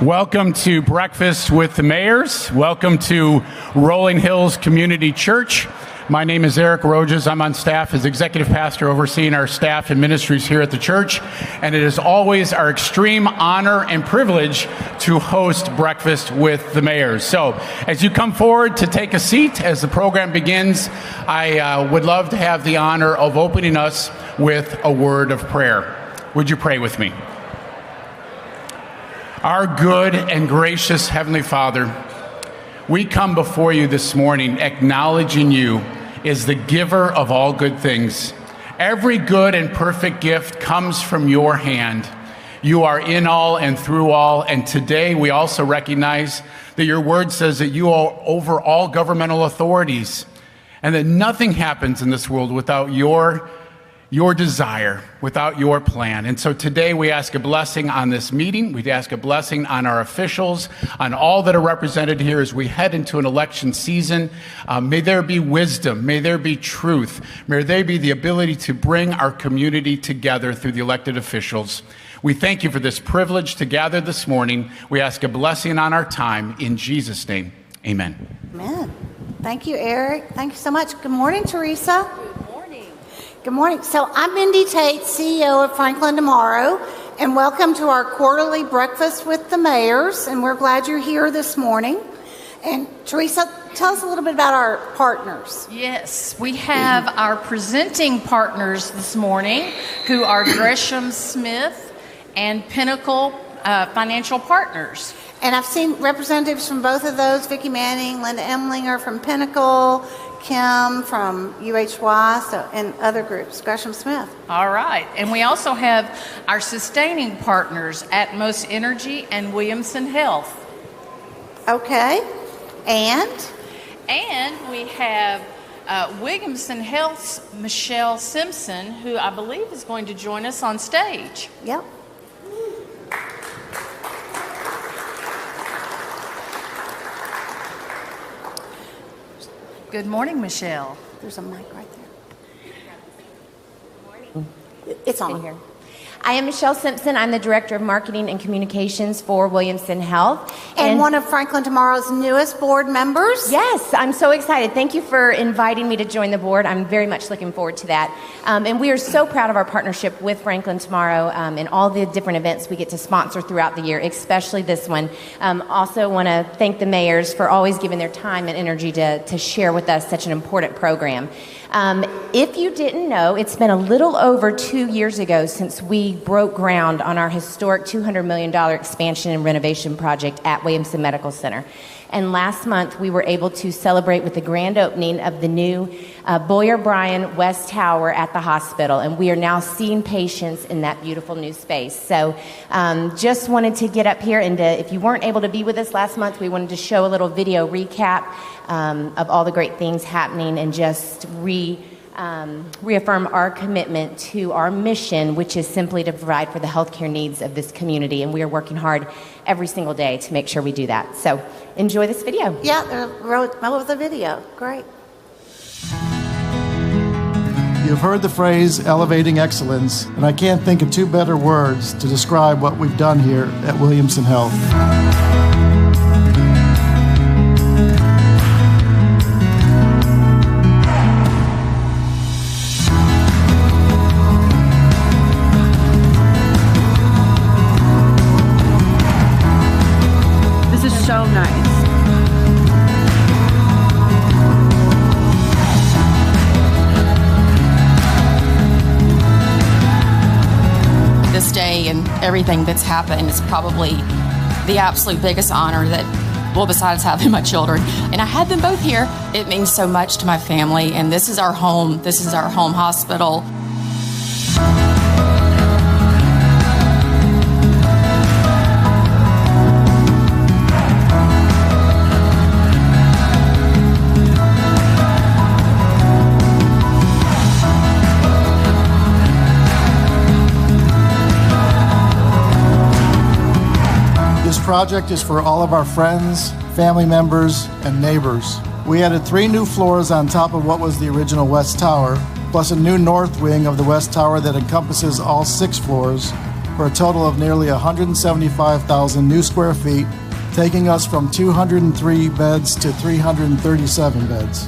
Welcome to Breakfast with the Mayors. Welcome to Rolling Hills Community Church. My name is Eric Rojas. I'm on staff as executive pastor overseeing our staff and ministries here at the church. And it is always our extreme honor and privilege to host Breakfast with the Mayors. So as you come forward to take a seat as the program begins, I would love to have the honor of opening us with a word of prayer. Would you pray with me? Our good and gracious Heavenly Father, we come before you this morning acknowledging you as the giver of all good things. Every good and perfect gift comes from your hand. You are in all and through all, and today we also recognize that your word says that you are over all governmental authorities, and that nothing happens in this world without your desire, without your plan. And so today we ask a blessing on this meeting. We ask a blessing on our officials, on all that are represented here as we head into an election season. May there be wisdom. May there be truth. May there be the ability to bring our community together through the elected officials. We thank you for this privilege to gather this morning. We ask a blessing on our time. In Jesus' name, amen. Amen. Thank you, Eric. Thank you so much. Good morning, Teresa. Good morning. So I'm Mindy Tate, CEO of Franklin Tomorrow, and welcome to our quarterly Breakfast with the Mayors, and we're glad you're here this morning. And Teresa, tell us a little bit about our partners. Yes, we have our presenting partners this morning, who are Gresham Smith and Pinnacle Financial Partners. And I've seen representatives from both of those, Vicki Manning, Linda Emlinger from Pinnacle, Kim from UHY, and other groups, Gresham Smith. All right. And we also have our sustaining partners, Atmos Energy and Williamson Health. Okay. And we have Williamson Health's Michelle Simpson, who I believe is going to join us on stage. Yep. Good morning, Michelle. There's a mic right there. It's on here. I am Michelle Simpson. I'm the Director of Marketing and Communications for Williamson Health. And one of Franklin Tomorrow's newest board members. Yes, I'm so excited. Thank you for inviting me to join the board. I'm very much looking forward to that. And we are so proud of our partnership with Franklin Tomorrow and all the different events we get to sponsor throughout the year, especially this one. Also want to thank the mayors for always giving their time and energy to share with us such an important program. If you didn't know, it's been a little over 2 years ago since we broke ground on our historic $200 million expansion and renovation project at Williamson Medical Center. And last month, we were able to celebrate with the grand opening of the new Boyer Bryan West Tower at the hospital. And we are now seeing patients in that beautiful new space. So just wanted to get up here and if you weren't able to be with us last month, we wanted to show a little video recap of all the great things happening and just reaffirm our commitment to our mission, which is simply to provide for the healthcare needs of this community. And we are working hard every single day to make sure we do that. So enjoy this video. Yeah, I love the video. Great. You've heard the phrase elevating excellence, and I can't think of two better words to describe what we've done here at Williamson Health. So nice. This day and everything that's happened is probably the absolute biggest honor that, well, besides having my children, and I had them both here. It means so much to my family, and this is our home. This is our home hospital. This project is for all of our friends, family members, and neighbors. We added 3 new floors on top of what was the original West Tower, plus a new north wing of the West Tower that encompasses all 6 floors, for a total of nearly 175,000 new square feet, taking us from 203 beds to 337 beds.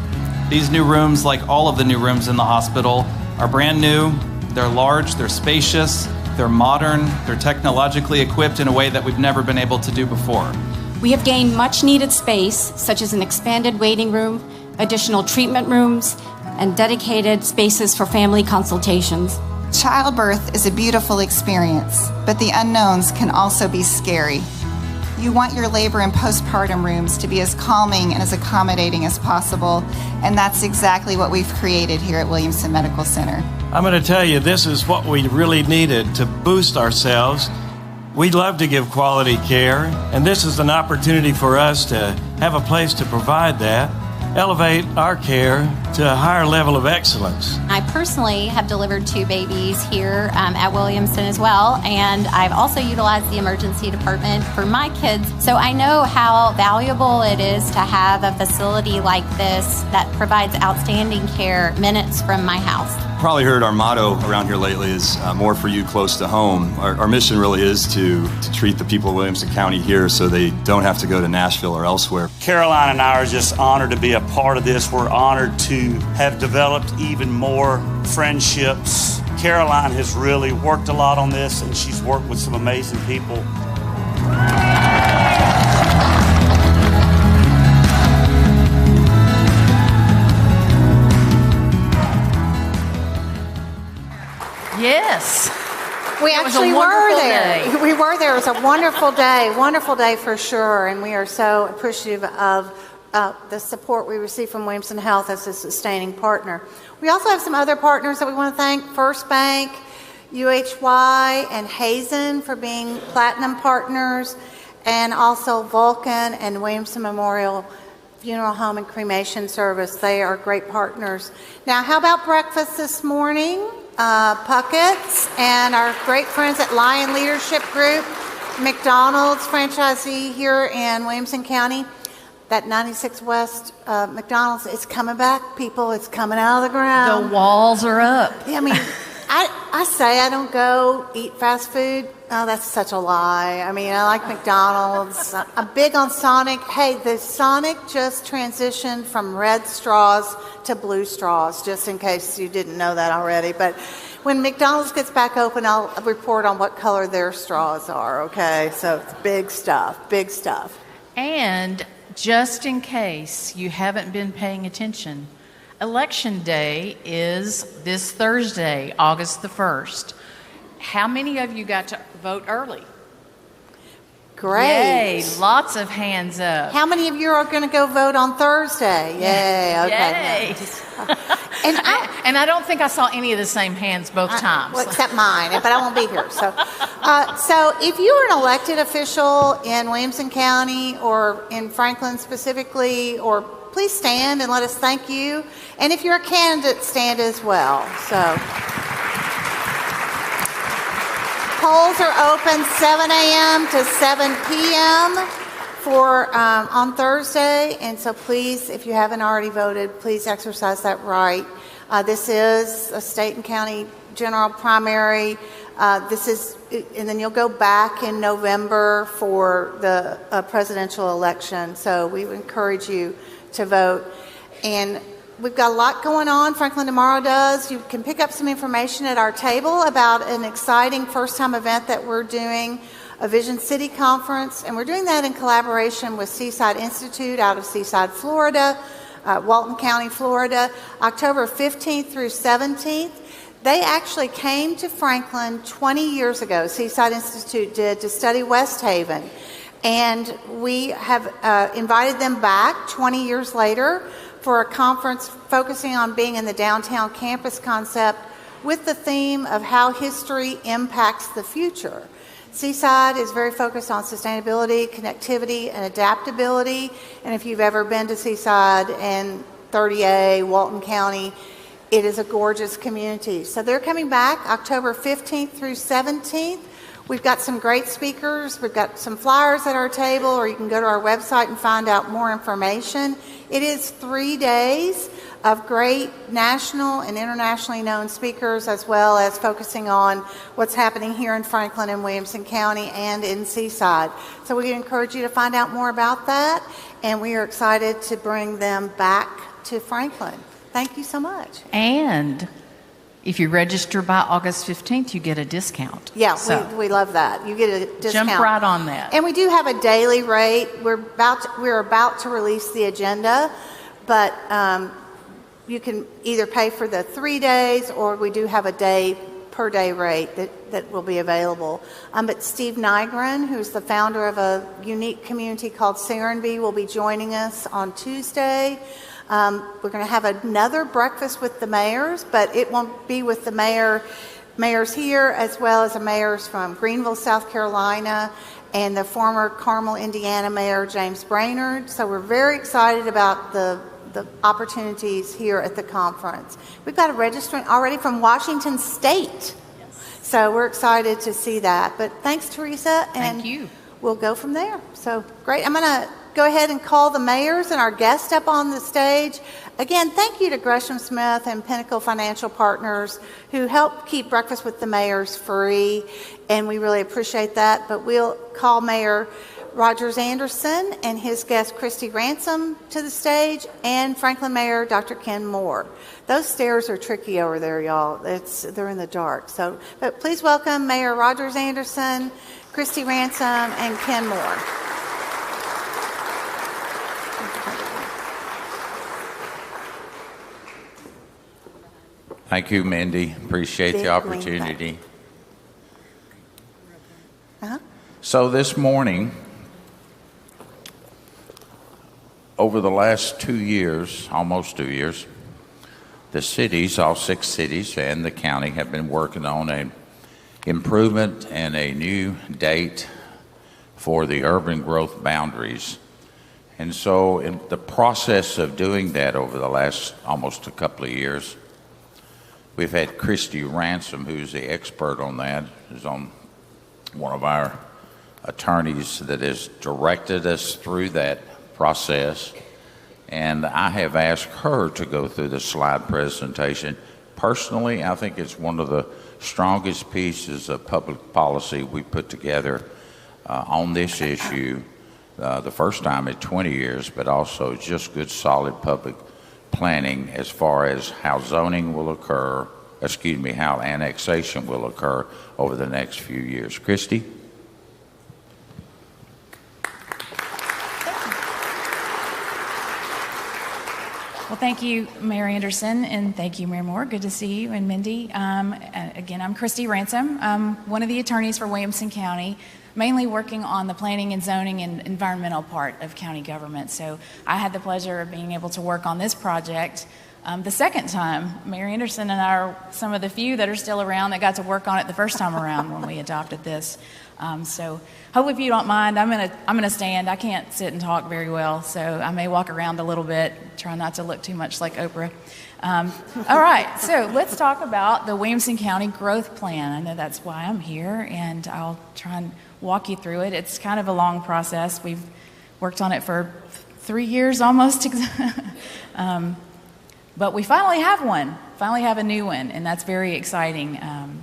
These new rooms, like all of the new rooms in the hospital, are brand new, they're large, they're spacious, they're modern, they're technologically equipped in a way that we've never been able to do before. We have gained much needed space, such as an expanded waiting room, additional treatment rooms, and dedicated spaces for family consultations. Childbirth is a beautiful experience, but the unknowns can also be scary. You want your labor and postpartum rooms to be as calming and as accommodating as possible, and that's exactly what we've created here at Williamson Medical Center. I'm going to tell you, this is what we really needed to boost ourselves. We love to give quality care, and this is an opportunity for us to have a place to provide that, elevate our care to a higher level of excellence. I personally have delivered 2 babies here at Williamson as well, and I've also utilized the emergency department for my kids. So I know how valuable it is to have a facility like this that provides outstanding care minutes from my house. Probably heard our motto around here lately is more for you close to home. Our mission really is to treat the people of Williamson County here so they don't have to go to Nashville or elsewhere. Caroline and I are just honored to be a part of this. We're honored to have developed even more friendships. Caroline has really worked a lot on this, and she's worked with some amazing people. Yes. We It was actually a were wonderful there. day. We were there. It was a wonderful day for sure. And we are so appreciative of the support we receive from Williamson Health as a sustaining partner. We also have some other partners that we want to thank: First Bank, UHY, and Hazen for being platinum partners, and also Vulcan and Williamson Memorial Funeral Home and Cremation Service. They are great partners. Now, how about breakfast this morning? Puckett's and our great friends at Lion Leadership Group, McDonald's franchisee here in Williamson County. That 96 West McDonald's is coming back, people. It's coming out of the ground. The walls are up. Yeah, I mean, I say I don't go eat fast food. Oh, that's such a lie. I mean, I like McDonald's. I'm big on Sonic. Hey, the Sonic just transitioned from red straws to blue straws, just in case you didn't know that already. But when McDonald's gets back open, I'll report on what color their straws are, okay? So it's big stuff, big stuff. And just in case you haven't been paying attention, Election Day is this Thursday, August the 1st. How many of you got to vote early? Great. Yay, lots of hands up. How many of you are going to go vote on Thursday? Yay, okay. Yay. And I don't think I saw any of the same hands both times. Well, except mine, but I won't be here. So if you are an elected official in Williamson County or in Franklin specifically, or please stand and let us thank you. And if you're a candidate, stand as well. So polls are open 7 a.m. to 7 p.m. for on Thursday, and so please, if you haven't already voted, please exercise that right. This is a state and county general primary. And then you'll go back in November for the presidential election. So we would encourage you to vote. And we've got a lot going on. Franklin Tomorrow does. You can pick up some information at our table about an exciting first-time event that we're doing, a Vision City Conference, and we're doing that in collaboration with Seaside Institute out of Seaside, Florida, Walton County, Florida, October 15th through 17th. They actually came to Franklin 20 years ago, Seaside Institute did, to study West Haven. And we have invited them back 20 years later for a conference focusing on being in the downtown campus concept with the theme of how history impacts the future. Seaside is very focused on sustainability, connectivity, and adaptability. And if you've ever been to Seaside and 30A, Walton County, it is a gorgeous community. So they're coming back October 15th through 17th. We've got some great speakers. We've got some flyers at our table, or you can go to our website and find out more information. It is 3 days of great national and internationally known speakers, as well as focusing on what's happening here in Franklin and Williamson County and in Seaside. So we encourage you to find out more about that, and we are excited to bring them back to Franklin. Thank you so much. And if you register by August 15th, you get a discount. Yeah, So we love that. You get a discount. jump right on that. And we do have a daily rate. We're about to release the agenda, but you can either pay for the 3 days, or we do have a per day rate that will be available. But Steve Nygren, who's the founder of a unique community called Serenbe, will be joining us on Tuesday. We're going to have another breakfast with the mayors, but it won't be with the mayors here, as well as the mayors from Greenville, South Carolina, and the former Carmel, Indiana mayor, James Brainerd. So we're very excited about the opportunities here at the conference. We've got a registrant already from Washington State. So we're excited to see that. But thanks, Teresa. And Thank you. We'll go from there. So great. I'm going to go ahead and call the mayors and our guests up on the stage. Again, thank you to Gresham Smith and Pinnacle Financial Partners, who help keep Breakfast with the Mayors free, and we really appreciate that. But we'll call Mayor Rogers Anderson and his guest Christy Ransom to the stage, and Franklin Mayor Dr. Ken Moore. Those stairs are tricky over there, y'all. They're in the dark. But please welcome Mayor Rogers Anderson, Christy Ransom, and Ken Moore. Thank you, Mindy. Appreciate the opportunity. So this morning, over the last 2 years, almost 2 years, the cities, all 6 cities and the county, have been working on an improvement and a new date for the urban growth boundaries. And so in the process of doing that over the last almost a couple of years, we've had Christy Ransom, who's the expert on that, who's on one of our attorneys that has directed us through that process. And I have asked her to go through the slide presentation. Personally, I think it's one of the strongest pieces of public policy we put together on this issue, the first time in 20 years, but also just good, solid public planning as far as how zoning will occur, how annexation will occur over the next few years. Christy? Well, thank you, Mayor Anderson, and thank you, Mayor Moore. Good to see you, and Mindy. Again, I'm Christy Ransom. I'm one of the attorneys for Williamson County, mainly working on the planning and zoning and environmental part of county government. So I had the pleasure of being able to work on this project the second time. Mayor Anderson and I are some of the few that are still around that got to work on it the first time around when we adopted this. So hopefully, if you don't mind, I'm gonna stand. I can't sit and talk very well, so I may walk around a little bit, try not to look too much like Oprah. All right, so let's talk about the Williamson County Growth Plan. I know that's why I'm here, and I'll try and walk you through it. It's kind of a long process. We've worked on it for 3 years almost, but we finally have a new one, and that's very exciting.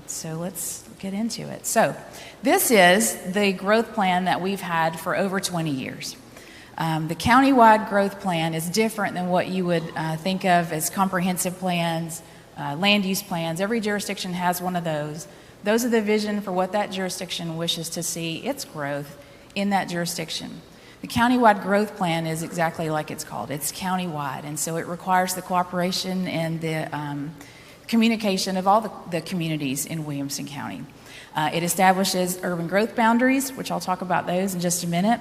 So let's get into it. So this is the growth plan that we've had for over 20 years. The countywide growth plan is different than what you would think of as comprehensive plans, land use plans. Every jurisdiction has one of those. Those are the vision for what that jurisdiction wishes to see its growth in that jurisdiction. The countywide growth plan is exactly like it's called. It's countywide, and so it requires the cooperation and the communication of all the communities in Williamson County. It establishes urban growth boundaries, which I'll talk about those in just a minute,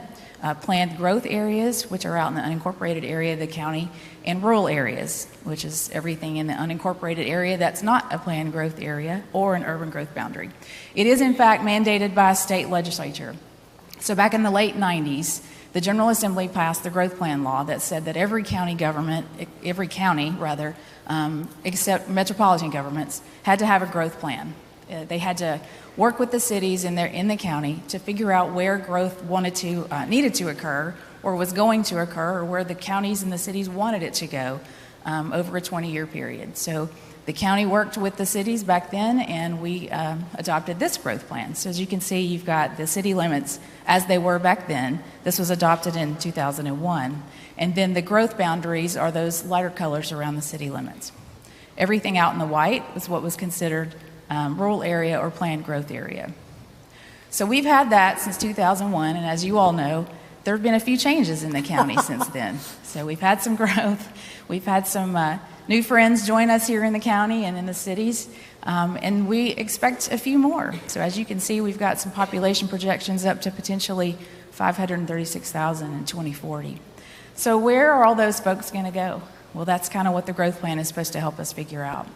planned growth areas, which are out in the unincorporated area of the county, and rural areas, which is everything in the unincorporated area that's not a planned growth area or an urban growth boundary. It is, in fact, mandated by a state legislature. So back in the late 90s, the General Assembly passed the growth plan law that said that every county, except metropolitan governments, had to have a growth plan. They had to work with the cities in the county to figure out where growth needed to occur or was going to occur, or where the counties and the cities wanted it to go, over a 20-year period. So the county worked with the cities back then, and we adopted this growth plan. So as you can see, you've got the city limits as they were back then. This was adopted in 2001. And then the growth boundaries are those lighter colors around the city limits. Everything out in the white was what was considered rural area or planned growth area. So we've had that since 2001, and as you all know, there have been a few changes in the county since then. So we've had some growth. We've had some new friends join us here in the county and in the cities, and we expect a few more. So as you can see, we've got some population projections up to potentially 536,000 in 2040. So where are all those folks going to go? Well, that's kind of what the growth plan is supposed to help us figure out.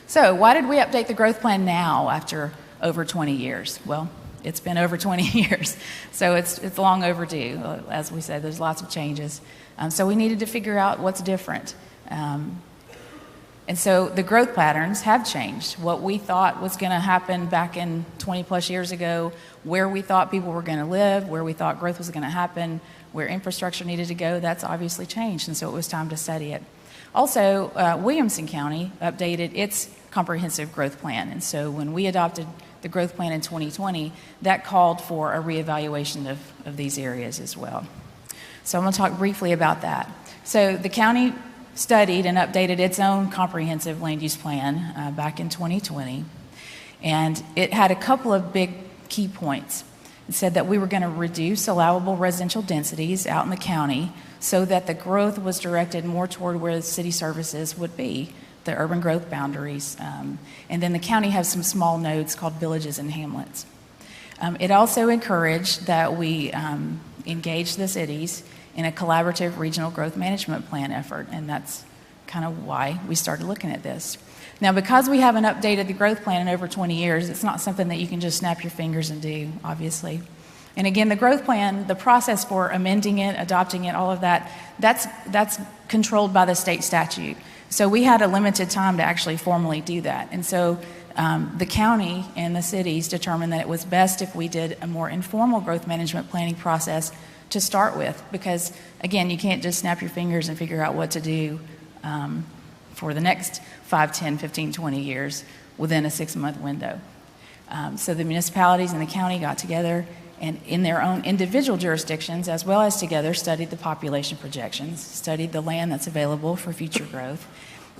So why did we update the growth plan now after over 20 years? Well, it's been over 20 years, so it's long overdue. As we said, there's lots of changes. So we needed to figure out what's different. And so the growth patterns have changed. What we thought was going to happen back in 20 plus years ago, where we thought people were going to live, where we thought growth was going to happen, where infrastructure needed to go, that's obviously changed, and so it was time to study it. Also, Williamson County updated its comprehensive growth plan, and so when we adopted the growth plan in 2020, that called for a reevaluation of these areas as well. So I'm going to talk briefly about that. So the county studied and updated its own comprehensive land use plan back in 2020, and it had a couple of big key points. It said that we were going to reduce allowable residential densities out in the county so that the growth was directed more toward where the city services would be, the urban growth boundaries. And then the county has some small nodes called villages and hamlets. It also encouraged that we engage the cities in a collaborative regional growth management plan effort, and that's kind of why we started looking at this. Now, because we haven't updated the growth plan in over 20 years, it's not something that you can just snap your fingers and do, obviously. And again, the growth plan, the process for amending it, adopting it, all of that, that's controlled by the state statute. So we had a limited time to actually formally do that. And so the county and the cities determined that it was best if we did a more informal growth management planning process to start with, because again, you can't just snap your fingers and figure out what to do for the next 5, 10, 15, 20 years within a 6-month window. So the municipalities and the county got together and in their own individual jurisdictions, as well as together, studied the population projections, studied the land that's available for future growth,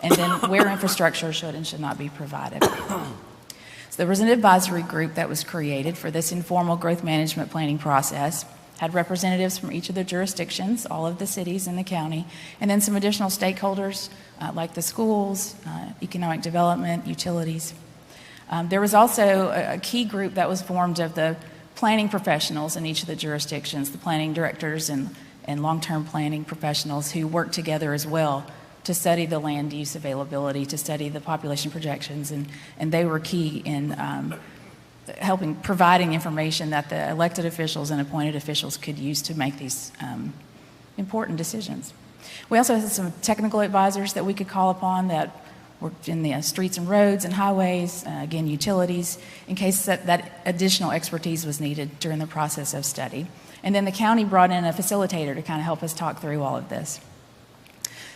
and then where infrastructure should and should not be provided. So there was an advisory group that was created for this informal growth management planning process, had representatives from each of the jurisdictions, all of the cities in the county, and then some additional stakeholders like the schools, economic development, utilities. There was also a key group that was formed of the planning professionals in each of the jurisdictions, the planning directors and long-term planning professionals who worked together as well to study the land use availability, to study the population projections, and they were key in providing information that the elected officials and appointed officials could use to make these important decisions. We also had some technical advisors that we could call upon that worked in the streets and roads and highways, again, utilities, in case that additional expertise was needed during the process of study. And then the county brought in a facilitator to kind of help us talk through all of this.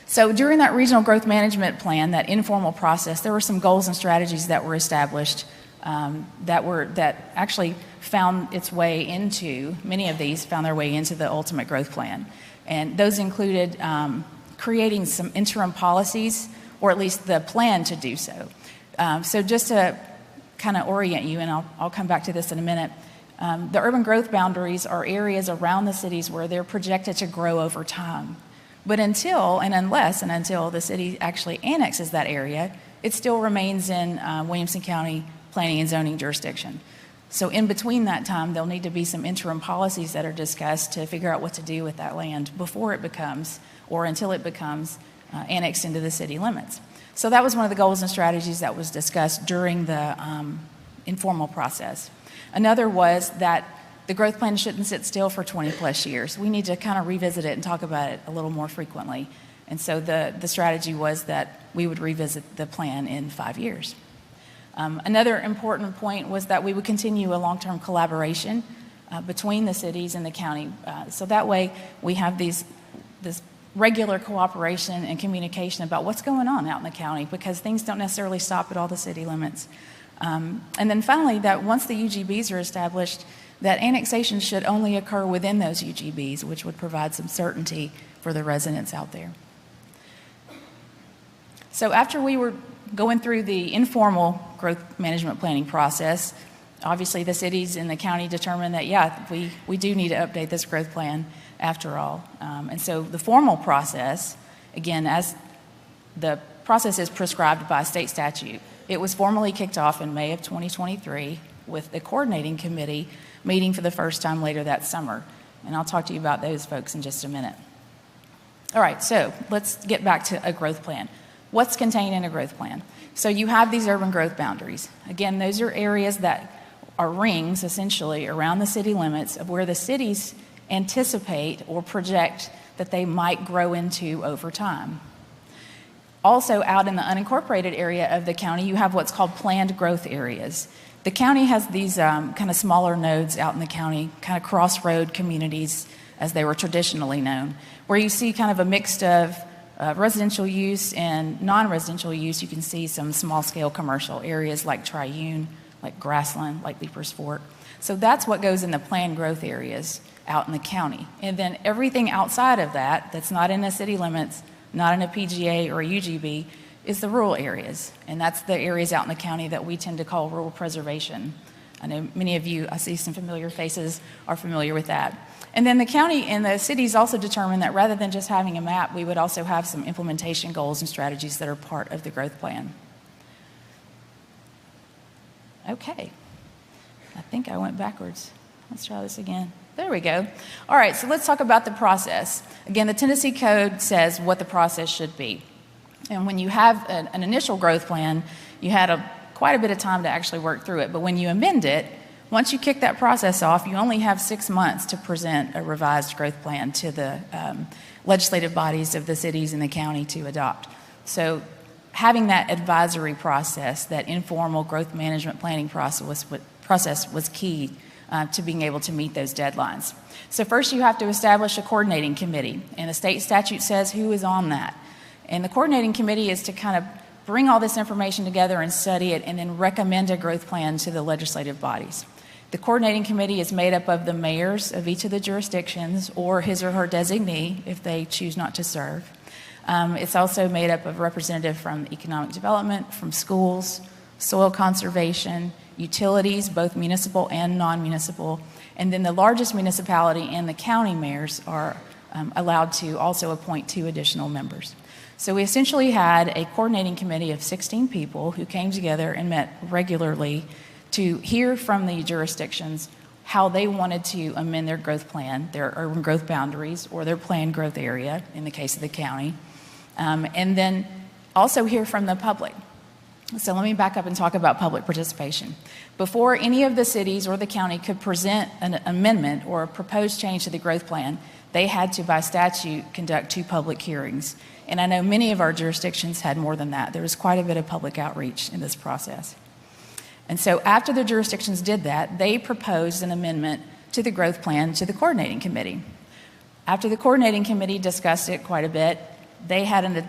So during that regional growth management plan, that informal process, there were some goals and strategies that were established that actually found its way into, many of these found their way into the ultimate growth plan. And those included creating some interim policies, or at least the plan to do so. So just to kind of orient you, and I'll come back to this in a minute, the urban growth boundaries are areas around the cities where they're projected to grow over time. But until the city actually annexes that area, it still remains in Williamson County planning and zoning jurisdiction. So in between that time, there'll need to be some interim policies that are discussed to figure out what to do with that land before it becomes, or until it becomes, annexed into the city limits. So that was one of the goals and strategies that was discussed during the informal process. Another was that the growth plan shouldn't sit still for 20 plus years. We need to kind of revisit it and talk about it a little more frequently. And so the strategy was that we would revisit the plan in 5 years. Another important point was that we would continue a long-term collaboration between the cities and the county. So that way we have this regular cooperation and communication about what's going on out in the county, because things don't necessarily stop at all the city limits. And then finally, that once the UGBs are established, that annexation should only occur within those UGBs, which would provide some certainty for the residents out there. So after we were going through the informal growth management planning process, obviously the cities and the county determined that, yeah, we do need to update this growth plan after all. And so the formal process, again, as the process is prescribed by state statute, it was formally kicked off in May of 2023 with the coordinating committee meeting for the first time later that summer. And I'll talk to you about those folks in just a minute. All right, so let's get back to a growth plan. What's contained in a growth plan? So you have these urban growth boundaries. Again, those are areas that are rings, essentially, around the city limits of where the cities anticipate or project that they might grow into over time. Also, out in the unincorporated area of the county, you have what's called planned growth areas. The county has these kind of smaller nodes out in the county, kind of crossroad communities, as they were traditionally known, where you see kind of a mix of residential use and non-residential use. You can see some small-scale commercial areas like Triune, like Grassland, like Leapers Fork. So that's what goes in the planned growth areas out in the county. And then everything outside of that, that's not in the city limits, not in a PGA or a UGB, is the rural areas. And that's the areas out in the county that we tend to call rural preservation. I know many of you, I see some familiar faces, are familiar with that. And then the county and the cities also determined that rather than just having a map, we would also have some implementation goals and strategies that are part of the growth plan. Okay, I think I went backwards. Let's try this again. There we go. All right, so let's talk about the process. Again, the Tennessee Code says what the process should be. And when you have an initial growth plan, you had quite a bit of time to actually work through it. But when you amend it, once you kick that process off, you only have 6 months to present a revised growth plan to the legislative bodies of the cities and the county to adopt. So having that advisory process, that informal growth management planning process was key to being able to meet those deadlines. So first you have to establish a coordinating committee, and the state statute says who is on that. And the coordinating committee is to kind of bring all this information together and study it and then recommend a growth plan to the legislative bodies. The coordinating committee is made up of the mayors of each of the jurisdictions or his or her designee if they choose not to serve. It's also made up of representatives from economic development, from schools, soil conservation, utilities, both municipal and non-municipal, and then the largest municipality and the county mayors are allowed to also appoint 2 additional members. So we essentially had a coordinating committee of 16 people who came together and met regularly to hear from the jurisdictions how they wanted to amend their growth plan, their urban growth boundaries, or their planned growth area in the case of the county, and then also hear from the public. So let me back up and talk about public participation. Before any of the cities or the county could present an amendment or a proposed change to the growth plan, they had to, by statute, conduct 2 public hearings. And I know many of our jurisdictions had more than that. There was quite a bit of public outreach in this process. And so after the jurisdictions did that, they proposed an amendment to the growth plan to the coordinating committee. After the coordinating committee discussed it quite a bit, they had a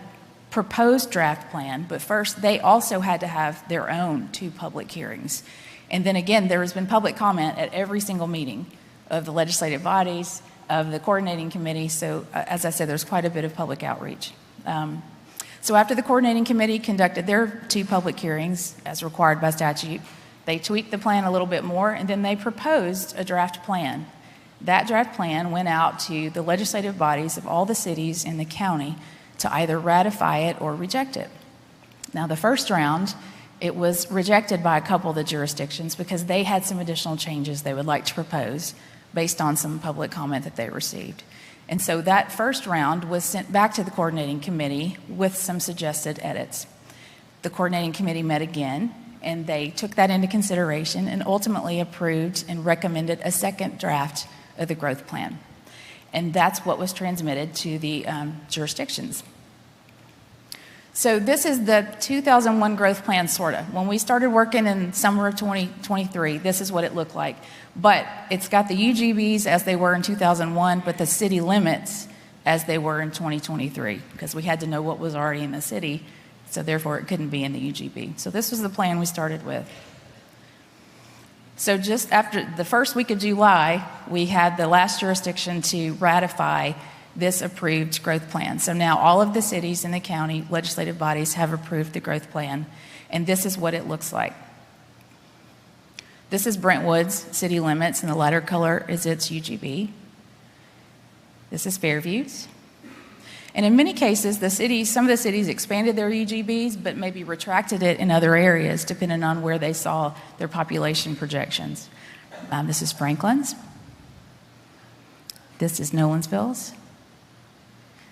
proposed draft plan, but first they also had to have their own 2 public hearings. And then again, there has been public comment at every single meeting of the legislative bodies, of the coordinating committee. So as I said, there's quite a bit of public outreach. So after the coordinating committee conducted their 2 public hearings as required by statute, they tweaked the plan a little bit more, and then they proposed a draft plan. That draft plan went out to the legislative bodies of all the cities in the county to either ratify it or reject it. Now, the first round, it was rejected by a couple of the jurisdictions because they had some additional changes they would like to propose based on some public comment that they received. And so that first round was sent back to the coordinating committee with some suggested edits. The coordinating committee met again, and they took that into consideration and ultimately approved and recommended a second draft of the growth plan. And that's what was transmitted to the jurisdictions. So this is the 2001 growth plan, sort of. When we started working in summer of 2023, this is what it looked like. But it's got the UGBs as they were in 2001, but the city limits as they were in 2023, because we had to know what was already in the city, so therefore it couldn't be in the UGB. So this was the plan we started with. So just after the first week of July, we had the last jurisdiction to ratify this approved growth plan. So now all of the cities in the county legislative bodies have approved the growth plan, and this is what it looks like. This is Brentwood's city limits, and the lighter color is its UGB. This is Fairview's. And in many cases, some of the cities expanded their UGBs, but maybe retracted it in other areas, depending on where they saw their population projections. This is Franklin's. This is Nolensville's.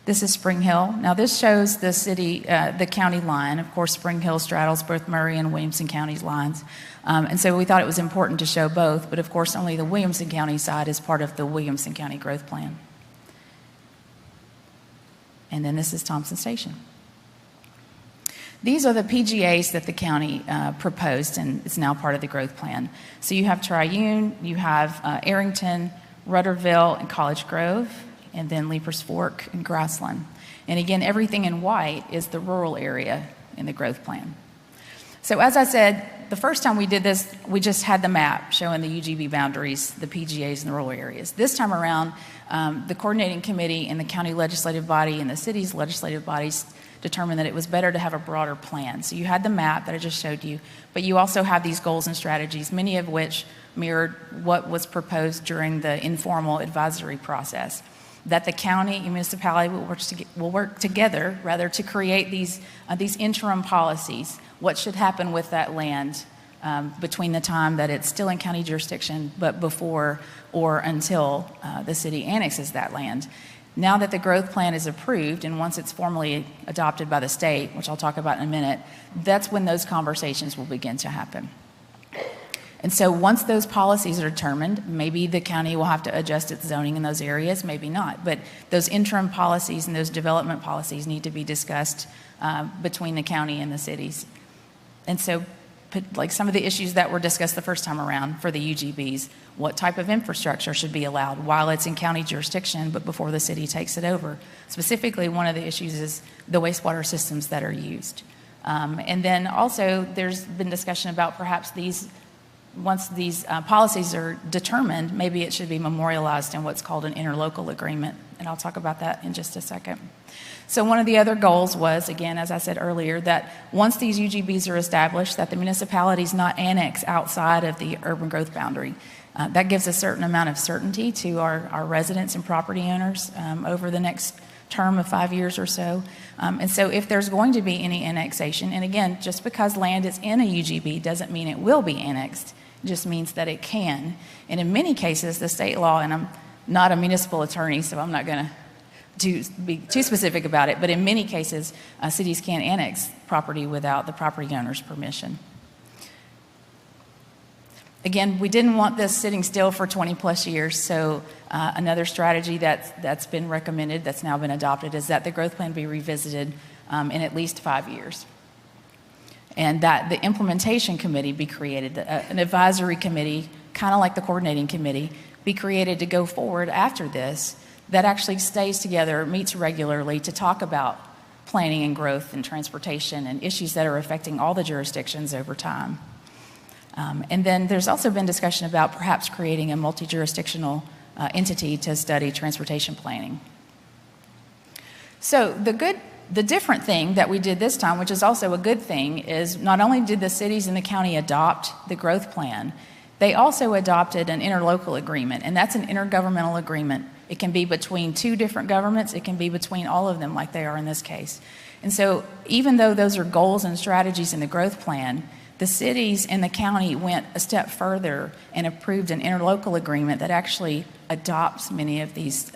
This is Spring Hill. Now this shows the the county line. Of course, Spring Hill straddles both Murray and Williamson County's lines. And so we thought it was important to show both, but of course only the Williamson County side is part of the Williamson County Growth Plan. And then this is Thompson Station. These are the PGAs that the county proposed, and it's now part of the growth plan. So you have Triune, you have Arrington, Rudderville, and College Grove, and then Leapers Fork and Grassland. And again, everything in white is the rural area in the growth plan. So as I said, the first time we did this, we just had the map showing the UGB boundaries, the PGAs, and the rural areas. This time around, the coordinating committee and the county legislative body and the city's legislative bodies determined that it was better to have a broader plan. So you had the map that I just showed you, but you also have these goals and strategies, many of which mirrored what was proposed during the informal advisory process. That the county and municipality will work together to create these interim policies. What should happen with that land between the time that it's still in county jurisdiction, but before or until the city annexes that land. Now that the growth plan is approved, and once it's formally adopted by the state, which I'll talk about in a minute, that's when those conversations will begin to happen. And so once those policies are determined, maybe the county will have to adjust its zoning in those areas, maybe not. But those interim policies and those development policies need to be discussed between the county and the cities. And so like some of the issues that were discussed the first time around for the UGBs, what type of infrastructure should be allowed while it's in county jurisdiction, but before the city takes it over. Specifically, one of the issues is the wastewater systems that are used. And then also there's been discussion about perhaps once these policies are determined, maybe it should be memorialized in what's called an interlocal agreement. And I'll talk about that in just a second. So one of the other goals was, again, as I said earlier, that once these UGBs are established, that the municipalities not annex outside of the urban growth boundary. That gives a certain amount of certainty to our residents and property owners over the next term of 5 years or so. And so if there's going to be any annexation, and again, just because land is in a UGB doesn't mean it will be annexed. It just means that it can. And in many cases, the state law, and I'm not a municipal attorney, so I'm not going to be too specific about it, but in many cases, cities can't annex property without the property owner's permission. Again, we didn't want this sitting still for 20 plus years, so another strategy that's been recommended, that's now been adopted, is that the growth plan be revisited in at least 5 years. And that the implementation committee be created, an advisory committee, kind of like the coordinating committee, be created to go forward after this, that actually stays together, meets regularly to talk about planning and growth and transportation and issues that are affecting all the jurisdictions over time. And then there's also been discussion about perhaps creating a multi-jurisdictional entity to study transportation planning. So the different thing that we did this time, which is also a good thing, is not only did the cities and the county adopt the growth plan, they also adopted an interlocal agreement, and that's an intergovernmental agreement. It can be between two different governments. It can be between all of them like they are in this case. And so even though those are goals and strategies in the growth plan, the cities and the county went a step further and approved an interlocal agreement that actually adopts many of these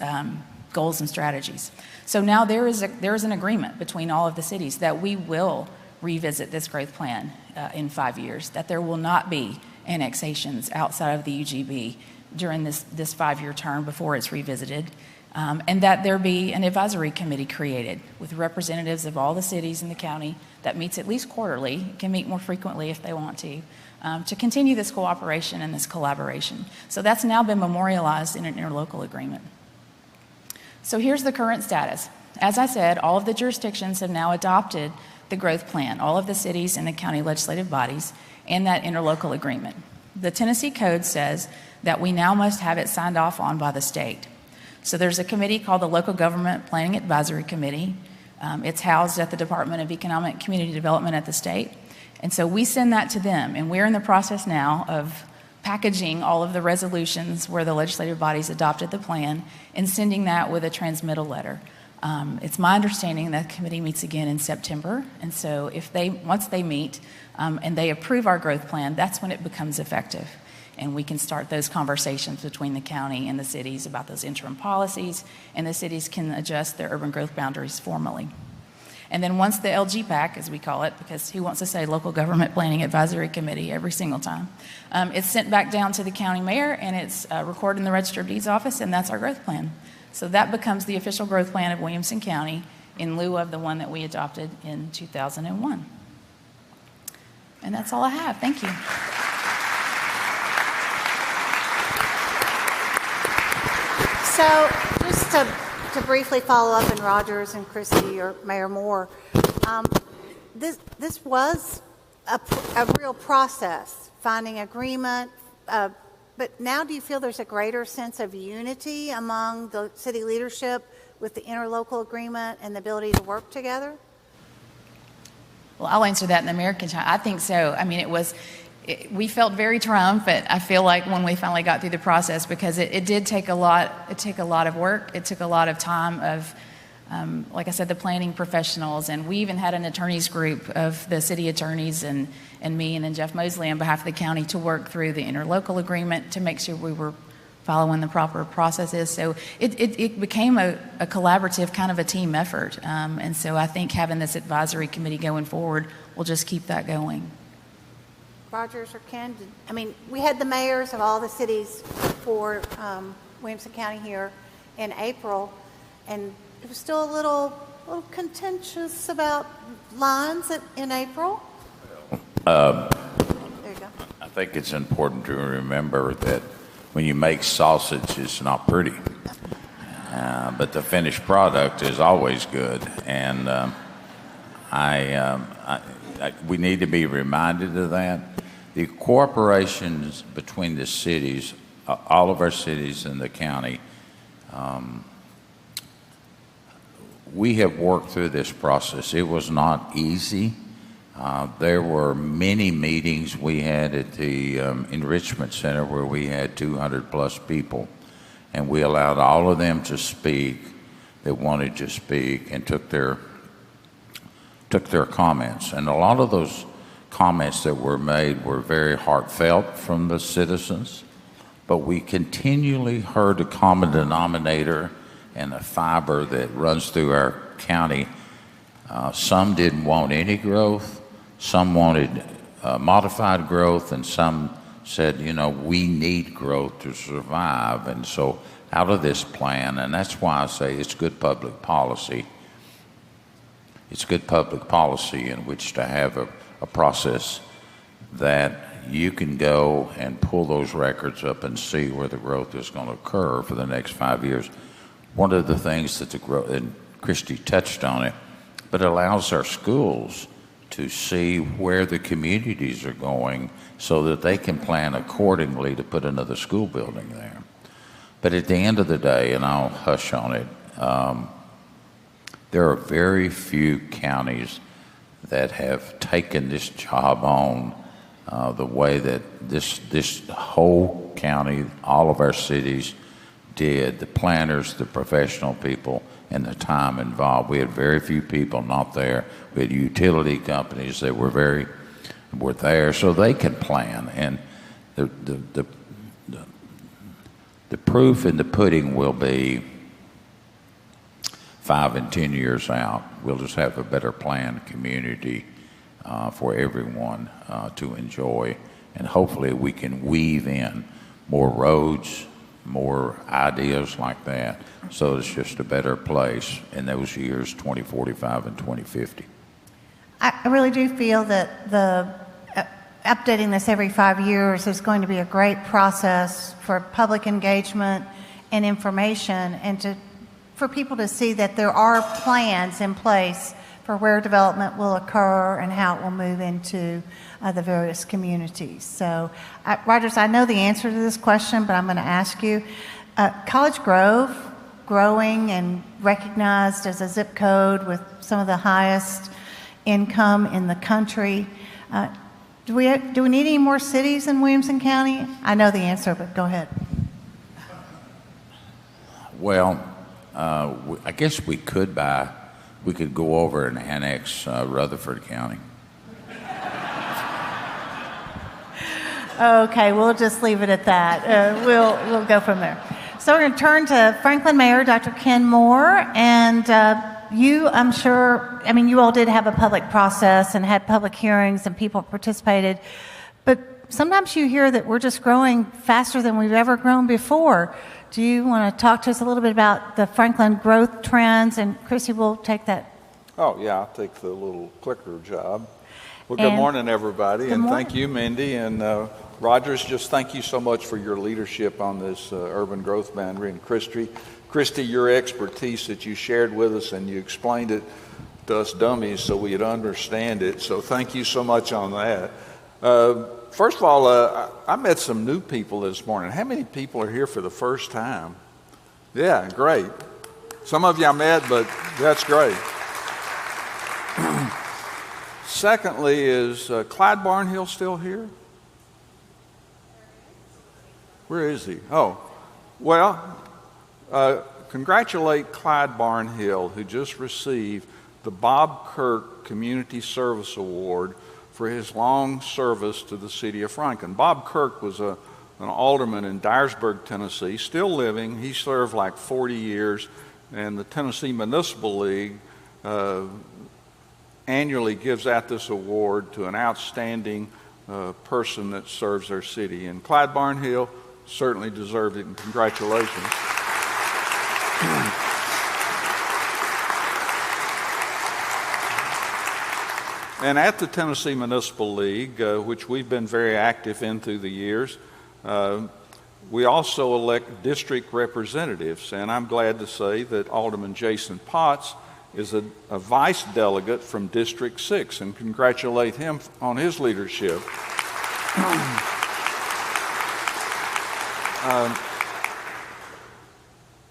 goals and strategies. So now there is an agreement between all of the cities that we will revisit this growth plan in 5 years, that there will not be annexations outside of the UGB during this 5-year term before it's revisited, and that there be an advisory committee created with representatives of all the cities in the county that meets at least quarterly, can meet more frequently if they want to continue this cooperation and this collaboration. So that's now been memorialized in an interlocal agreement. So here's the current status. As I said, all of the jurisdictions have now adopted the growth plan, all of the cities and the county legislative bodies, and that interlocal agreement. The Tennessee Code says that we now must have it signed off on by the state. So there's a committee called the Local Government Planning Advisory Committee. It's housed at the Department of Economic and Community Development at the state. And so we send that to them, and we're in the process now of packaging all of the resolutions where the legislative bodies adopted the plan and sending that with a transmittal letter. It's my understanding that the committee meets again in September, and so once they meet and they approve our growth plan, that's when it becomes effective. And we can start those conversations between the county and the cities about those interim policies, and the cities can adjust their urban growth boundaries formally. And then once the LGPAC, as we call it, because who wants to say Local Government Planning Advisory Committee every single time, it's sent back down to the county mayor, and it's recorded in the Register of Deeds office, and that's our growth plan. So that becomes the official growth plan of Williamson County in lieu of the one that we adopted in 2001. And that's all I have. Thank you. So just to briefly follow up, and Rogers and Christie or Mayor Moore, this was a real process, finding agreement, but now do you feel there's a greater sense of unity among the city leadership with the interlocal agreement and the ability to work together? Well, I'll answer that in the American time. I think so. I mean, we felt very triumphant, I feel like, when we finally got through the process, because it did take a lot. It took a lot of work. It took a lot of time of, like I said, the planning professionals, and we even had an attorneys group of the city attorneys and me and then Jeff Mosley on behalf of the county to work through the interlocal agreement to make sure we were following the proper processes. So it became a collaborative kind of a team effort. And so I think having this advisory committee going forward will just keep that going. Rogers or Ken? We had the mayors of all the cities for Williamson County here in April, and it was still a little contentious about lines in April. There you go. I think it's important to remember that when you make sausage, it's not pretty, but the finished product is always good, and we need to be reminded of that. The cooperations between the cities, all of our cities in the county, we have worked through this process. It was not easy. There were many meetings we had at the Enrichment Center where we had 200 plus people, and we allowed all of them to speak that wanted to speak and took their comments. And a lot of those comments that were made were very heartfelt from the citizens, but we continually heard a common denominator and a fiber that runs through our county. Some didn't want any growth, some wanted modified growth, and some said, we need growth to survive. And so out of this plan, and that's why I say it's good public policy. It's good public policy in which to have a process that you can go and pull those records up and see where the growth is going to occur for the next 5 years. One of the things that and Christy touched on it, but it allows our schools to see where the communities are going so that they can plan accordingly to put another school building there. But at the end of the day, and I'll hush on it, there are very few counties that have taken this job on the way that this whole county, all of our cities did, the planners, the professional people, and the time involved. We had very few people not there. We had utility companies that were there so they could plan. And the proof in the pudding will be 5 and 10 years out. We'll just have a better planned community for everyone to enjoy. And hopefully we can weave in more roads, more ideas like that, so it's just a better place in those years 2045 and 2050. I really do feel that updating this every 5 years is going to be a great process for public engagement and information, and to for people to see that there are plans in place for where development will occur and how it will move into the various communities. So, Rogers, I know the answer to this question, but I'm going to ask you. College Grove, growing and recognized as a zip code with some of the highest income in the country. Do we need any more cities in Williamson County? I know the answer, but go ahead. Well, I guess we could go over and annex Rutherford County. Okay, we'll just leave it at that. We'll go from there. So we're going to turn to Franklin Mayor, Dr. Ken Moore, and you, I'm sure, I mean, you all did have a public process and had public hearings and people participated, but sometimes you hear that we're just growing faster than we've ever grown before. Do you want to talk to us a little bit about the Franklin growth trends? And Chrissy will take that. Oh, yeah, I'll take the little clicker job. Well, good morning, everybody, and thank you, Mindy, and Rogers, just thank you so much for your leadership on this urban growth boundary. And Christy, your expertise that you shared with us and you explained it to us dummies so we'd understand it. So thank you so much on that. First of all, I met some new people this morning. How many people are here for the first time? Yeah, great. Some of you I met, but that's great. Secondly, is Clyde Barnhill still here? Where is he? Oh, well, congratulate Clyde Barnhill, who just received the Bob Kirk Community Service Award for his long service to the city of Franklin. Bob Kirk was an alderman in Dyersburg, Tennessee, still living. He served like 40 years, and the Tennessee Municipal League annually gives out this award to an outstanding person that serves their city. And Clyde Barnhill certainly deserved it, and congratulations. And at the Tennessee Municipal League, which we've been very active in through the years, we also elect district representatives. And I'm glad to say that Alderman Jason Potts is a vice delegate from District 6, and congratulate him on his leadership.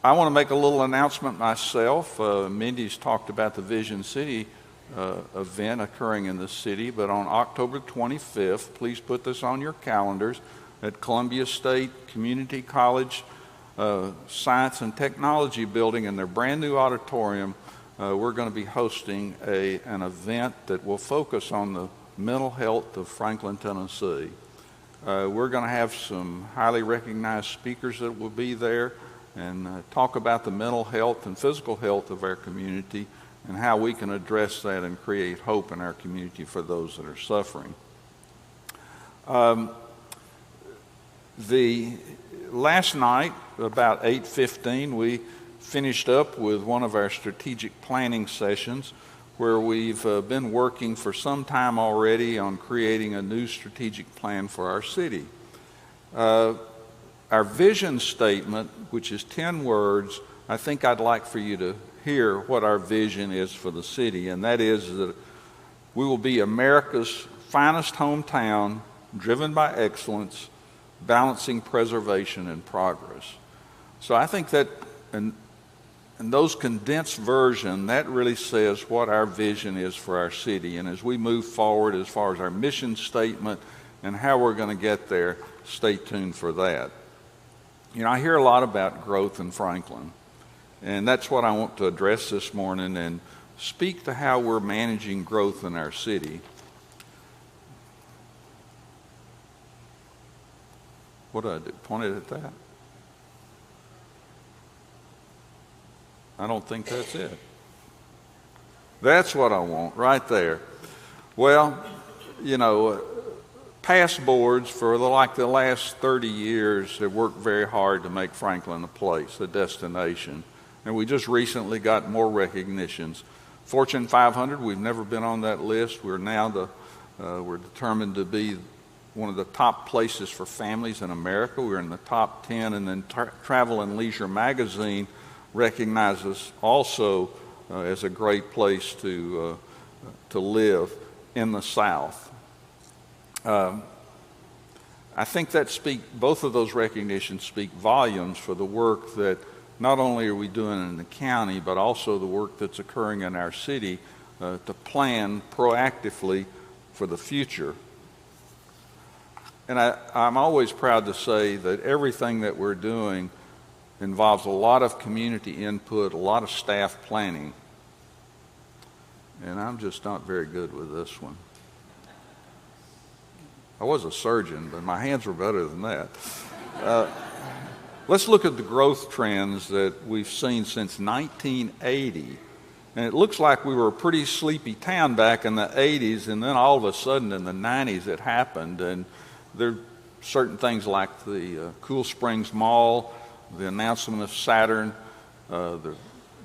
I want to make a little announcement myself. Mindy's talked about the Vision City event occurring in the city, but on October 25th, please put this on your calendars, at Columbia State Community College Science and Technology Building in their brand new auditorium, we're going to be hosting an event that will focus on the mental health of Franklin, Tennessee. We're going to have some highly recognized speakers that will be there and talk about the mental health and physical health of our community and how we can address that and create hope in our community for those that are suffering. Last night, about 8:15, we finished up with one of our strategic planning sessions where we've been working for some time already on creating a new strategic plan for our city. Our vision statement, which is 10 words, I think I'd like for you to hear what our vision is for the city, and that is that we will be America's finest hometown, driven by excellence, balancing preservation and progress. So I think that in those condensed version, that really says what our vision is for our city. And as we move forward as far as our mission statement and how we're going to get there, stay tuned for that. You know, I hear a lot about growth in Franklin, and that's what I want to address this morning and speak to how we're managing growth in our city. What did I do? Pointed at that? I don't think that's it. That's what I want, right there. Well, you know, past boards for the last 30 years have worked very hard to make Franklin a place, a destination. And we just recently got more recognitions. Fortune 500, we've never been on that list. We're now we're determined to be one of the top places for families in America. We're in the top 10, and then Travel and Leisure magazine recognizes also as a great place to live in the South. I think that both of those recognitions speak volumes for the work that not only are we doing in the county, but also the work that's occurring in our city to plan proactively for the future. And I'm always proud to say that everything that we're doing involves a lot of community input, a lot of staff planning. And I'm just not very good with this one. I was a surgeon, but my hands were better than that. Let's look at the growth trends that we've seen since 1980. And it looks like we were a pretty sleepy town back in the 80s, and then all of a sudden in the 90s it happened. And there are certain things like the Cool Springs Mall, the announcement of Saturn, the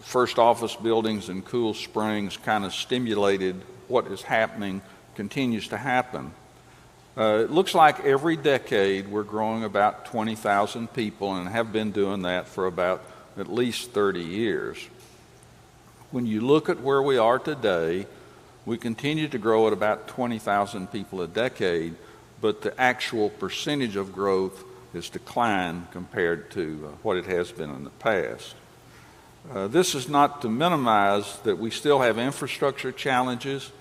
first office buildings in Cool Springs kind of stimulated what is happening, continues to happen. It looks like every decade we're growing about 20,000 people and have been doing that for about at least 30 years. When you look at where we are today, we continue to grow at about 20,000 people a decade, but the actual percentage of growth has declined compared to what it has been in the past. This is not to minimize that we still have infrastructure challenges,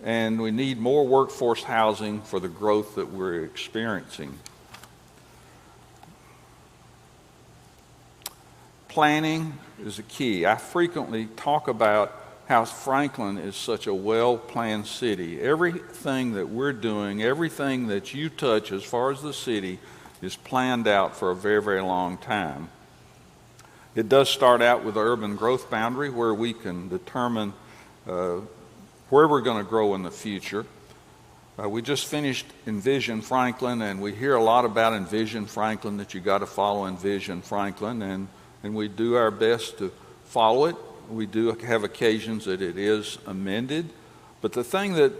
and we need more workforce housing for the growth that we're experiencing. Planning is a key. I frequently talk about how Franklin is such a well-planned city. Everything that we're doing, everything that you touch as far as the city is planned out for a very, very long time. It does start out with the urban growth boundary where we can determine where we're going to grow in the future. We just finished Envision Franklin, and we hear a lot about Envision Franklin, that you got to follow Envision Franklin, and we do our best to follow it. We do have occasions that it is amended, but the thing that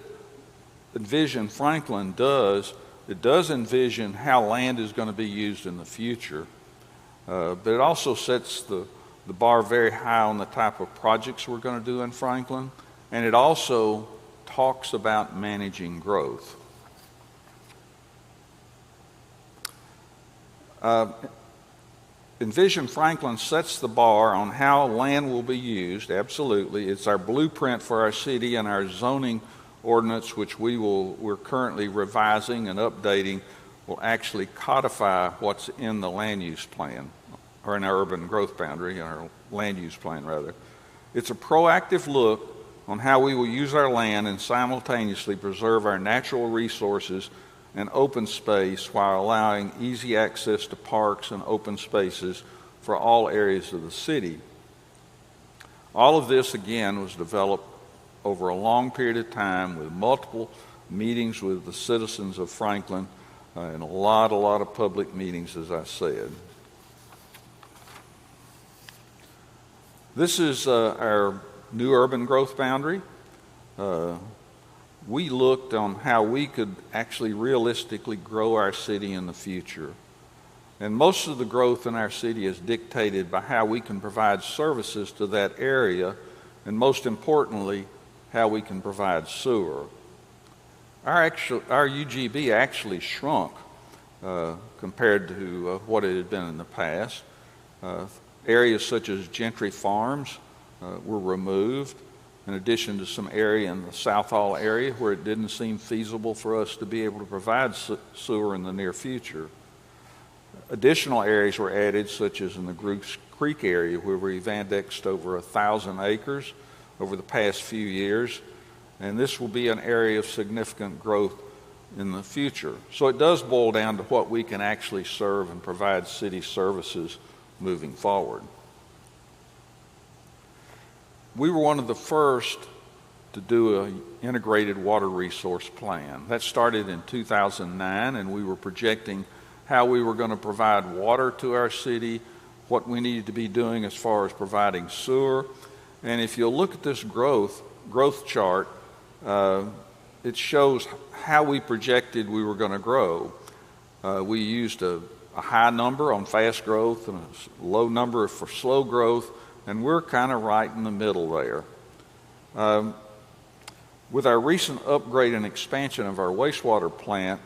Envision Franklin does, it does envision how land is going to be used in the future, but it also sets the bar very high on the type of projects we're going to do in Franklin. And it also talks about managing growth. Envision Franklin sets the bar on how land will be used, absolutely. It's our blueprint for our city, and our zoning ordinance, which we're currently revising and updating, will actually codify what's in the land use plan, or in our urban growth boundary, our land use plan rather. It's a proactive look on how we will use our land and simultaneously preserve our natural resources and open space while allowing easy access to parks and open spaces for all areas of the city. All of this, again, was developed over a long period of time with multiple meetings with the citizens of Franklin and a lot of public meetings, as I said. This is our new urban growth boundary. We looked on how we could actually realistically grow our city in the future. And most of the growth in our city is dictated by how we can provide services to that area, and most importantly, how we can provide sewer. Our UGB actually shrunk compared to what it had been in the past. Areas such as Gentry Farms were removed, in addition to some area in the South Hall area where it didn't seem feasible for us to be able to provide sewer in the near future. Additional areas were added, such as in the Groose Creek area, where we've annexed over 1,000 acres over the past few years, and this will be an area of significant growth in the future. So it does boil down to what we can actually serve and provide city services moving forward. We were one of the first to do an integrated water resource plan. That started in 2009, and we were projecting how we were going to provide water to our city, what we needed to be doing as far as providing sewer. And if you'll look at this growth chart, it shows how we projected we were going to grow. We used a a high number on fast growth and a low number for slow growth, and we're kind of right in the middle there. With our recent upgrade and expansion of our wastewater plant,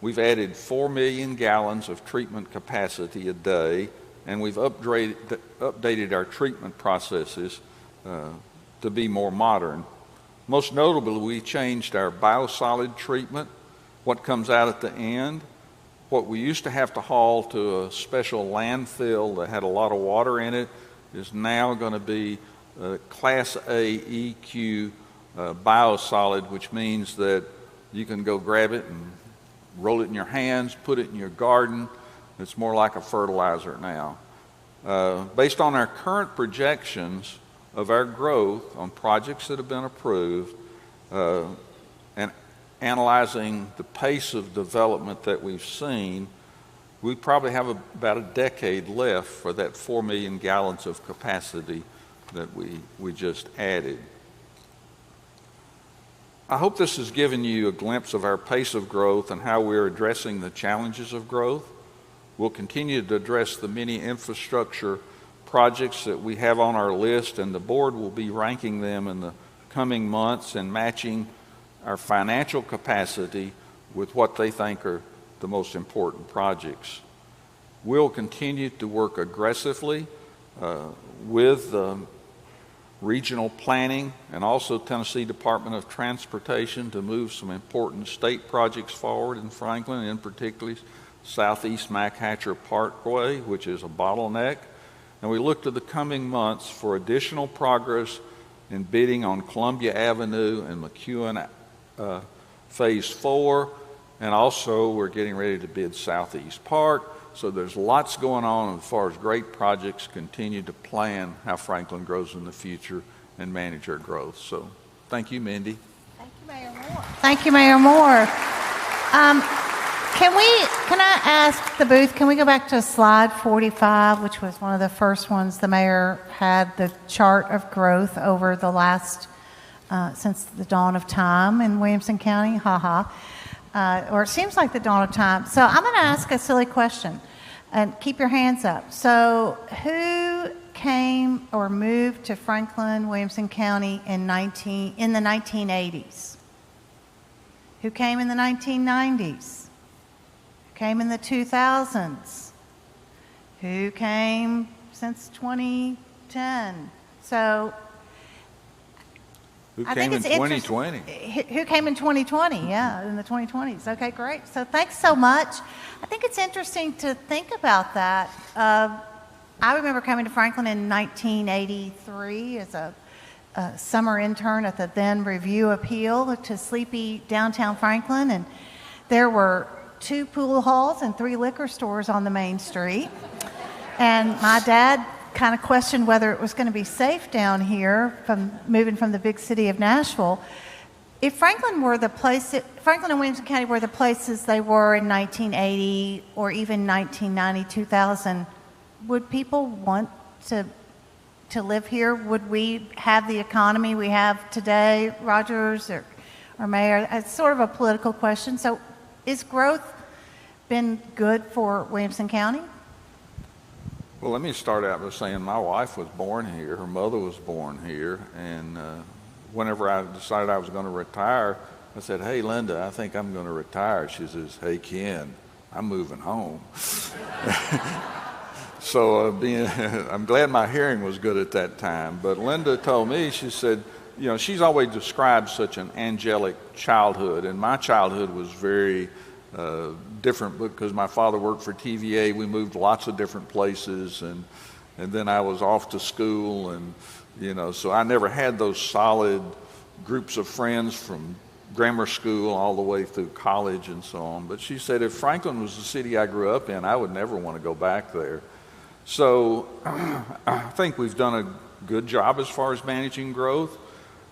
we've added 4 million gallons of treatment capacity a day, and we've updated our treatment processes to be more modern. Most notably, we changed our biosolid treatment, what comes out at the end. What we used to have to haul to a special landfill that had a lot of water in it is now going to be Class A EQ biosolid, which means that you can go grab it and roll it in your hands, put it in your garden. It's more like a fertilizer now. Based on our current projections of our growth on projects that have been approved and analyzing the pace of development that we've seen, we probably have about a decade left for that 4 million gallons of capacity that we just added. I hope this has given you a glimpse of our pace of growth and how we're addressing the challenges of growth. We'll continue to address the many infrastructure projects that we have on our list, and the board will be ranking them in the coming months and matching our financial capacity with what they think are the most important projects. We'll continue to work aggressively with regional planning and also Tennessee Department of Transportation to move some important state projects forward in Franklin, in particular Southeast Mack Hatcher Parkway, which is a bottleneck. And we look to the coming months for additional progress in bidding on Columbia Avenue and McEwen Phase 4, and also we're getting ready to bid Southeast Park. So there's lots going on as far as great projects continue to plan how Franklin grows in the future and manage our growth. So thank you, Mindy. Thank you, Mayor Moore. Thank you, Mayor Moore. Can I ask the booth, can we go back to slide 45, which was one of the first ones the mayor had, the chart of growth over the last, since the dawn of time in Williamson County, or it seems like the dawn of time. So I'm going to ask a silly question, and keep your hands up. So who came or moved to Franklin, Williamson County in the 1980s? Who came in the 1990s? Came in the 2000s? Who came since 2010? So who came in 2020? Who came in 2020? Yeah, in the 2020s. Okay, great. So thanks so much. I think it's interesting to think about that. I remember coming to Franklin in 1983 as a summer intern at the then Review Appeal to sleepy downtown Franklin, and there were 2 pool halls and 3 liquor stores on the main street. And my dad kind of questioned whether it was going to be safe down here from moving from the big city of Nashville. If Franklin and Williamson County were the places they were in 1980 or even 1990, 2000, would people want to live here? Would we have the economy we have today, Rogers or Mayor? It's sort of a political question. So is growth been good for Williamson County? Well, let me start out by saying my wife was born here, her mother was born here, and whenever I decided I was going to retire, I said, "Hey, Linda, I think I'm going to retire." She says, "Hey, Ken, I'm moving home." So I'm glad my hearing was good at that time. But Linda told me, she said, you know, she's always described such an angelic childhood, and my childhood was very different because my father worked for TVA. We moved lots of different places, and then I was off to school, and so I never had those solid groups of friends from grammar school all the way through college and so on. But she said if Franklin was the city I grew up in, I would never want to go back there. So I think we've done a good job as far as managing growth.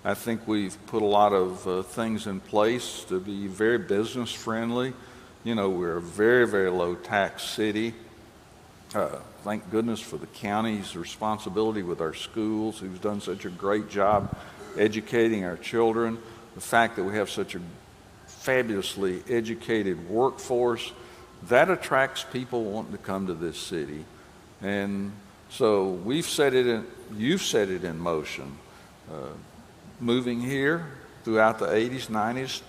I think we've put a lot of things in place to be very business friendly. We're a very, very low tax city. Thank goodness for the county's responsibility with our schools, who's done such a great job educating our children. The fact that we have such a fabulously educated workforce that attracts people wanting to come to this city. And so you've set it in motion. Moving here throughout the 80s, 90s,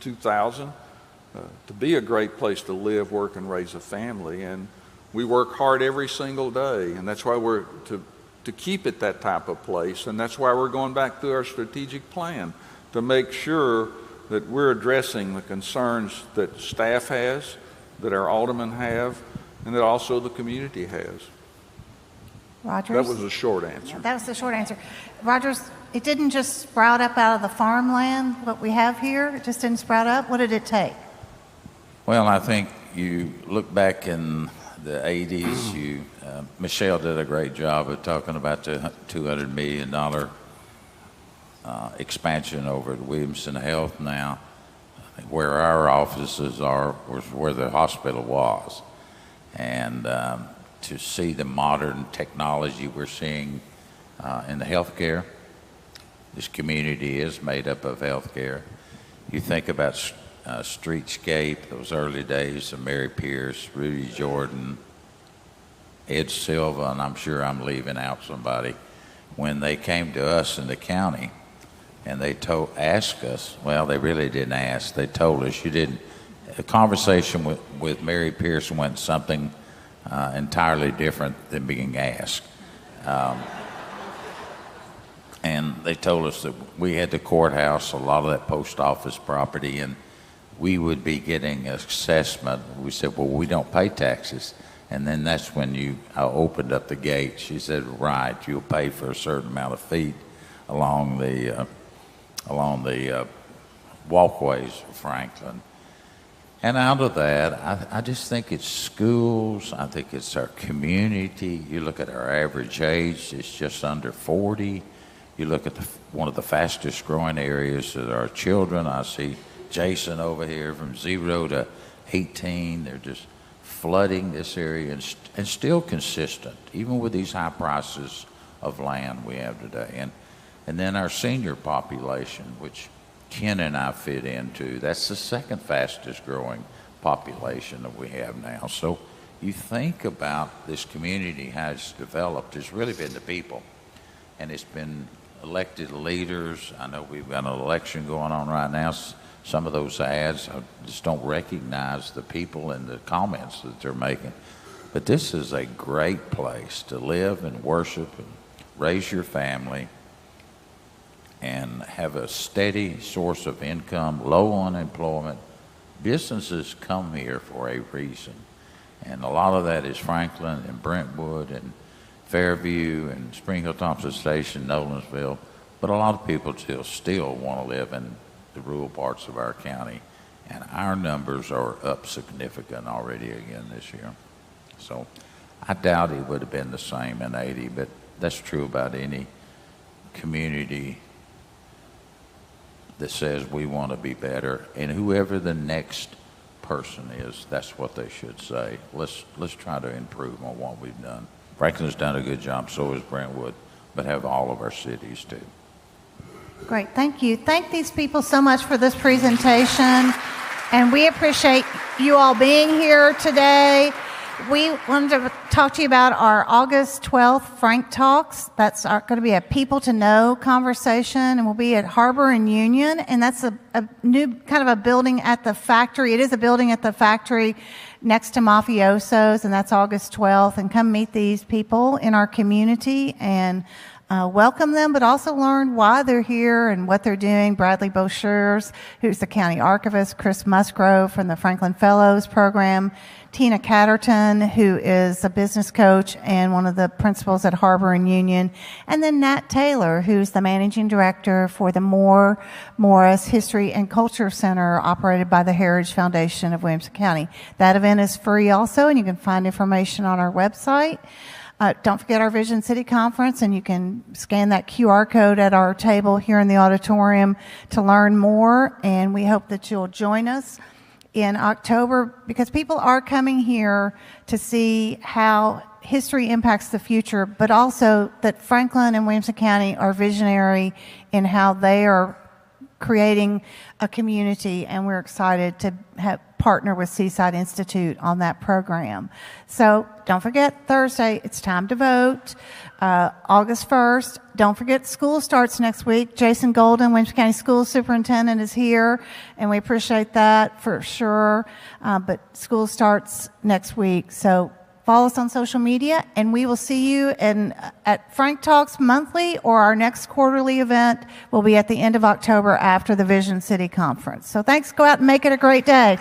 2000, to be a great place to live, work, and raise a family. And we work hard every single day, and that's why we're to keep it that type of place. And that's why we're going back through our strategic plan to make sure that we're addressing the concerns that staff has, that our aldermen have, and that also the community has. Rogers? That was a short answer. Yeah, that was the short answer. Rogers, it didn't just sprout up out of the farmland, what we have here. It just didn't sprout up. What did it take? Well, I think you look back in the 80s, Michelle did a great job of talking about the $200 million expansion over at Williamson Health now. I think where our offices are was where the hospital was. And to see the modern technology we're seeing in the healthcare, this community is made up of healthcare. You think about Streetscape, those early days of Mary Pierce, Rudy Jordan, Ed Silva, and I'm sure I'm leaving out somebody. When they came to us in the county and they asked us, well, they really didn't ask, they told us, you didn't. A conversation with Mary Pierce went something entirely different than being asked. And they told us that we had the courthouse, a lot of that post office property, and we would be getting an assessment. We said, well, we don't pay taxes. And then that's when I opened up the gate. She said, right, you'll pay for a certain amount of feet along the walkways of Franklin. And out of that, I just think it's schools. I think it's our community. You look at our average age, it's just under 40. You look at one of the fastest growing areas of our children. I see Jason over here from 0 to 18. They're just flooding this area and still consistent, even with these high prices of land we have today. And then our senior population, which Ken and I fit into, that's the second fastest growing population that we have now. So you think about this community, how it's developed, it's really been the people. And it's been elected leaders. I know we've got an election going on right now. Some of those ads, I just don't recognize the people and the comments that they're making. But this is a great place to live and worship and raise your family and have a steady source of income, low unemployment. Businesses come here for a reason. And a lot of that is Franklin and Brentwood and Fairview and Spring Hill Thompson Station, Nolensville. But a lot of people still want to live in the rural parts of our county. And our numbers are up significant already again this year. So I doubt it would have been the same in 80, but that's true about any community that says we want to be better. And whoever the next person is, that's what they should say. Let's try to improve on what we've done. Franklin's done a good job, so has Brentwood, but have all of our cities too. Great, thank you. Thank these people so much for this presentation, and we appreciate you all being here today. We wanted to talk to you about our August 12th Frank Talks. That's going to be a people to know conversation, and we'll be at Harbor and Union, and that's a new kind of a building at the factory. It is a building at the factory next to Mafioso's, and that's August 12th. And come meet these people in our community and welcome them, but also learn why they're here and what they're doing. Bradley Bouchers, who's the county archivist, Chris Musgrove from the Franklin Fellows Program, Tina Catterton, who is a business coach and one of the principals at Harbor and Union, and then Nat Taylor, who's the managing director for the Moore Morris History and Culture Center operated by the Heritage Foundation of Williamson County. That event is free also, and you can find information on our website. Don't forget our Vision City Conference, and you can scan that QR code at our table here in the auditorium to learn more, and we hope that you'll join us in October, because people are coming here to see how history impacts the future, but also that Franklin and Williamson County are visionary in how they are creating a community, and we're excited to partner with Seaside Institute on that program. So don't forget, Thursday, it's time to vote. August 1st. Don't forget, school starts next week. Jason Golden, Williamson County School Superintendent, is here, and we appreciate that for sure. But school starts next week. So follow us on social media, and we will see you at Frank Talks Monthly, or our next quarterly event will be at the end of October after the Vision City Conference. So thanks. Go out and make it a great day.